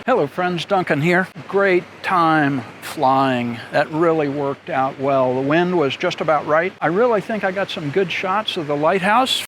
Hello friends, Duncan here. Great time flying. That really worked out well. The wind was just about right. I really think I got some good shots of the lighthouse.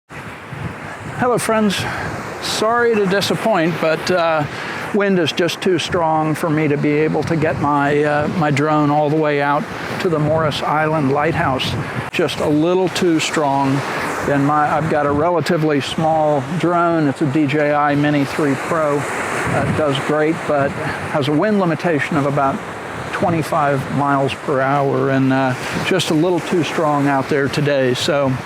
Hello friends. Sorry to disappoint, but wind is just too strong for me to be able to get my drone all the way out to the Morris Island Lighthouse. Just a little too strong. And I've got a relatively small drone. It's a DJI Mini 3 Pro. It does great, but has a wind limitation of about 25 miles per hour and just a little too strong out there today. So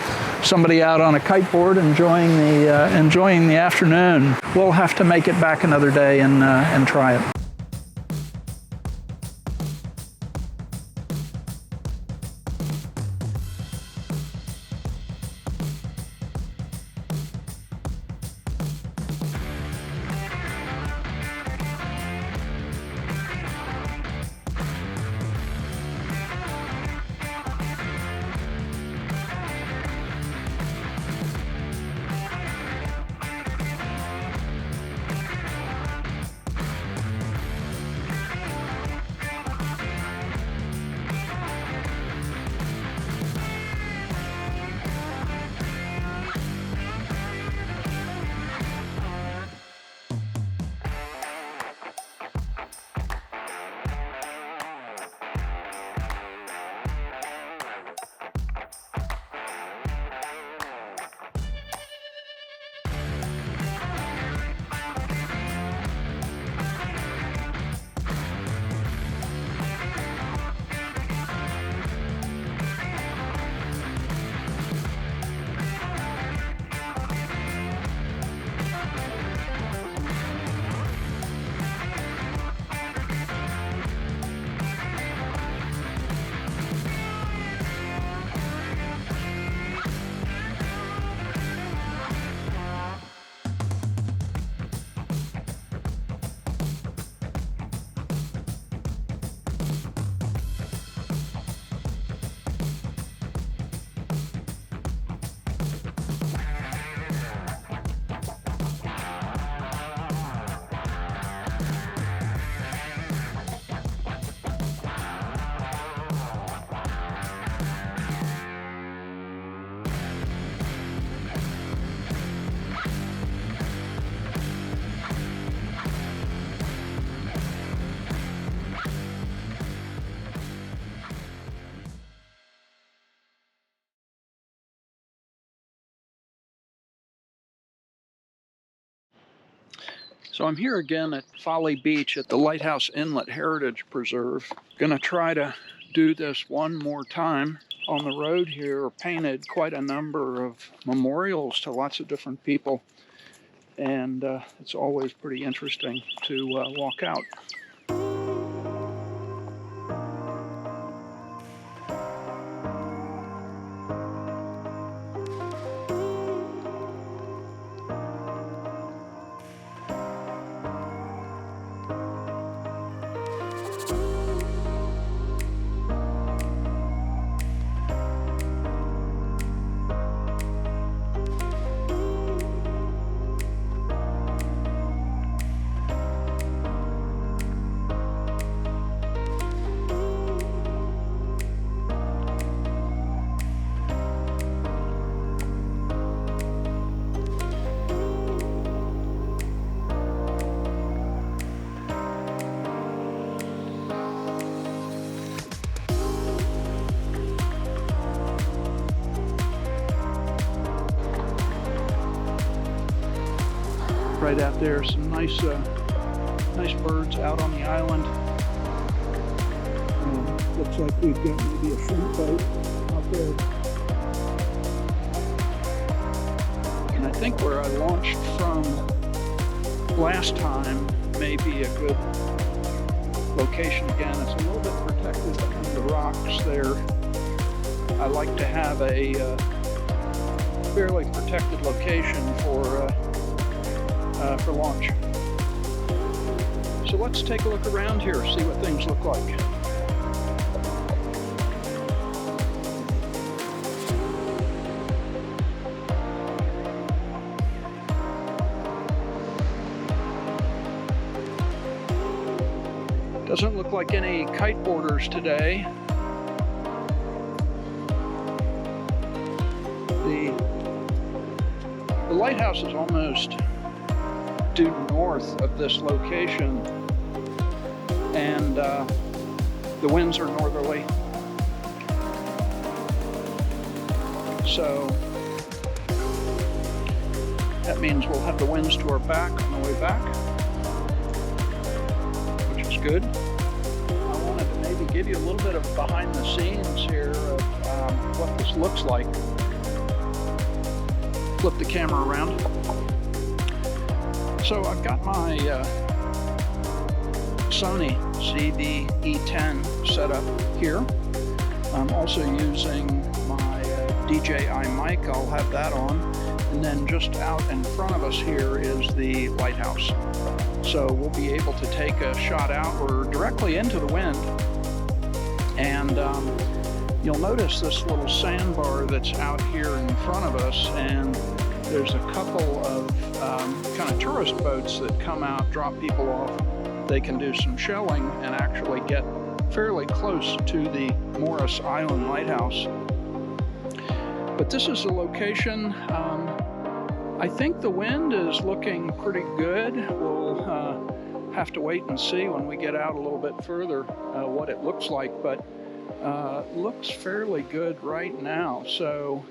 somebody out on a kiteboard enjoying the afternoon. We'll have to make it back another day and try it. So I'm here again at Folly Beach at the Lighthouse Inlet Heritage Preserve. Gonna try to do this one more time. On the road here are painted quite a number of memorials to lots of different people, and it's always pretty interesting to walk out. Right out there, some nice birds out on the island. Looks like we've got maybe a shrimp boat out there. And I think where I launched from last time may be a good location again. It's a little bit protected behind the rocks there. I like to have a fairly protected location for launch. So let's take a look around here, see what things look like. Doesn't look like any kiteboarders today. The lighthouse is almost due north of this location, and the winds are northerly. So that means we'll have the winds to our back on the way back, which is good. I wanted to maybe give you a little bit of behind the scenes here of what this looks like. Flip the camera around. So I've got my Sony ZV-E10 set up here. I'm also using my DJI mic. I'll have that on. And then just out in front of us here is the lighthouse. So we'll be able to take a shot out. We're directly into the wind. And you'll notice this little sandbar that's out here in front of us, and there's a couple of kind of tourist boats that come out, drop people off. They can do some shelling and actually get fairly close to the Morris Island Lighthouse. But this is the location. I think the wind is looking pretty good. We'll have to wait and see when we get out a little bit further what it looks like, but looks fairly good right now. So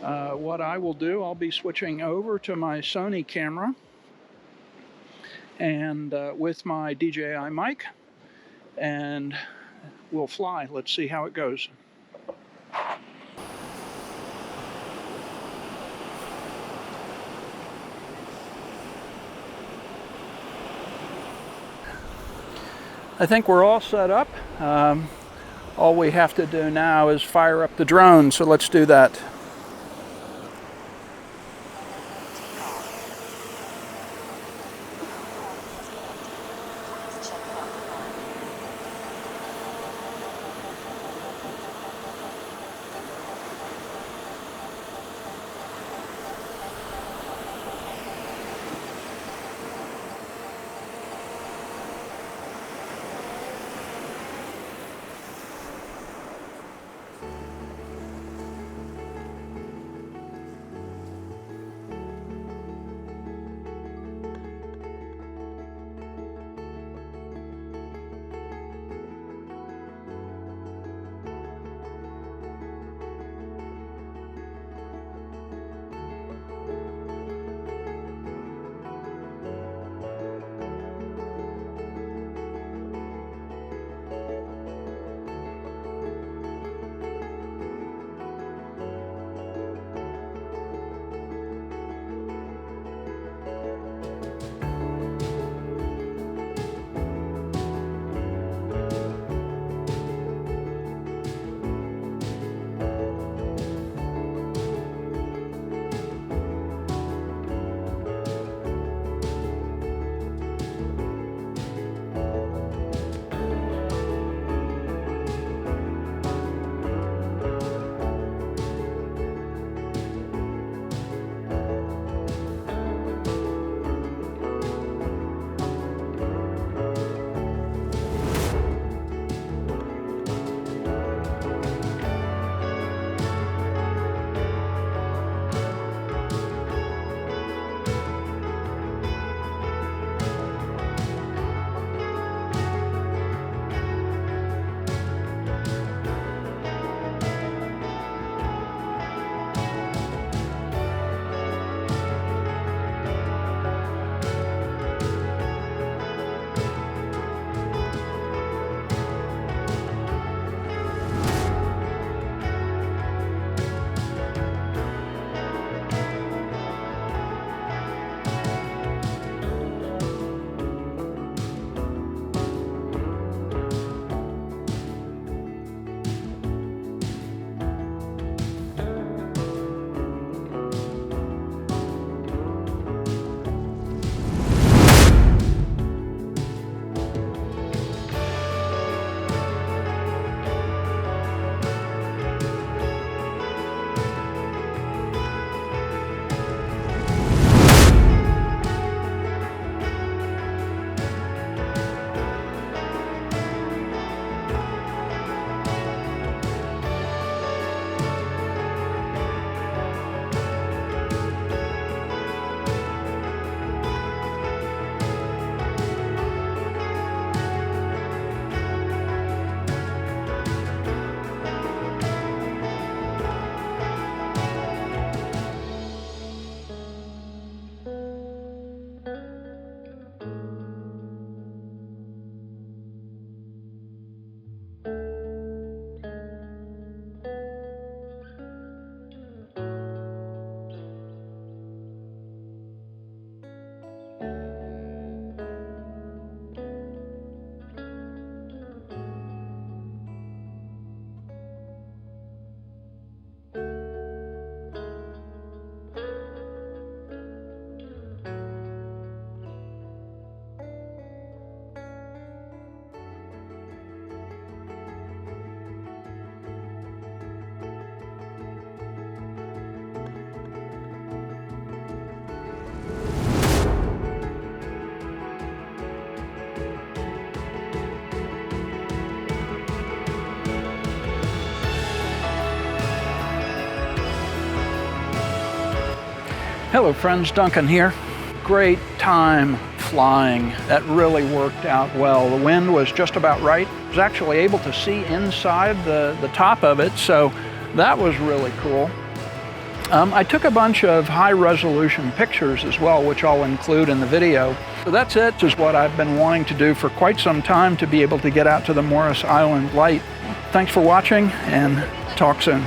what I will do, I'll be switching over to my Sony camera and with my DJI mic, and we'll fly. Let's see how it goes. I think we're all set up. All we have to do now is fire up the drone, so let's do that. Hello friends, Duncan here. Great time flying. That really worked out well. The wind was just about right. I was actually able to see inside the top of it, so that was really cool. I took a bunch of high-resolution pictures as well, which I'll include in the video. So that's it. This is what I've been wanting to do for quite some time, to be able to get out to the Morris Island Light. Thanks for watching, and talk soon.